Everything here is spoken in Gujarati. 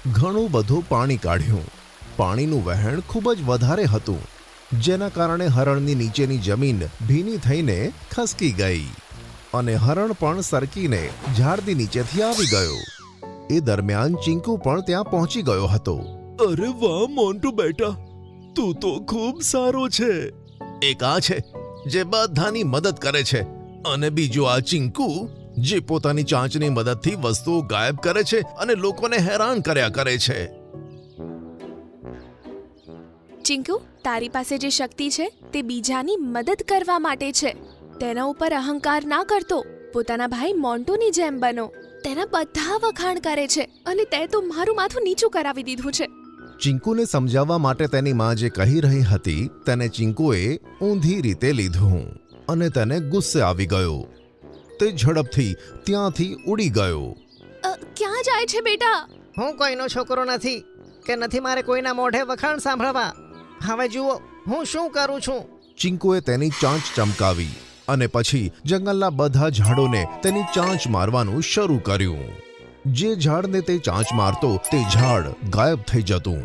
ઘણું બધું પાણી કાઢ્યું. પાણીનું વહેણ ખૂબ જ વધારે હતું, જેના કારણે હરણની નીચેની જમીન ભીની થઈને ખસકી ગઈ અને હરણ પણ સરકીને ઝાડની નીચેથી આવી ગયો. એ દરમિયાન ચિંકુ પણ ત્યાં પહોંચી ગયો હતો. અરે વાહ મોન્ટુ બેટા, તું તો ખૂબ સારો છે. એક આ છે જે બધાની મદદ કરે છે અને બીજો આ ચિંકુ જે પોતાની ચાંચની મદદથી વસ્તુઓ ગાયબ કરે છે અને લોકોને હેરાન કર્યા કરે છે. ચિંકુ, તારી પાસે જે શક્તિ છે તે બીજાની મદદ કરવા માટે છે. તેના ઉપર અહંકાર ના કરતો. પોતાના ભાઈ મોન્ટુની જેમ બનો. તેના બધા વખાણ કરે છે અને તે તો મારું માથું નીચું કરાવી દીધું છે. ચિંકુને સમજાવવા માટે તેની માં જે કહી રહી હતી તેને ચિંકુએ ઊંધી રીતે લીધું અને તેને ગુસ્સે આવી ગયો. તે ઝડપથી ત્યાંથી ઉડી ગયો. ક્યાં જાય છે બેટા? હું કોઈનો છોકરો નથી કે નથી મારે કોઈના મોઢે વખાણ સાંભળવા. હવે જુઓ હું શું કરું છું. ચિંકુએ તેની ચાંચ ચમકાવી અને પછી જંગલના બધા ઝાડોને તેની ચાંચ મારવાનું શરૂ કર્યું. જે ઝાડને તે ચાંચ મારતો તે ઝાડ ગાયબ થઈ જતું.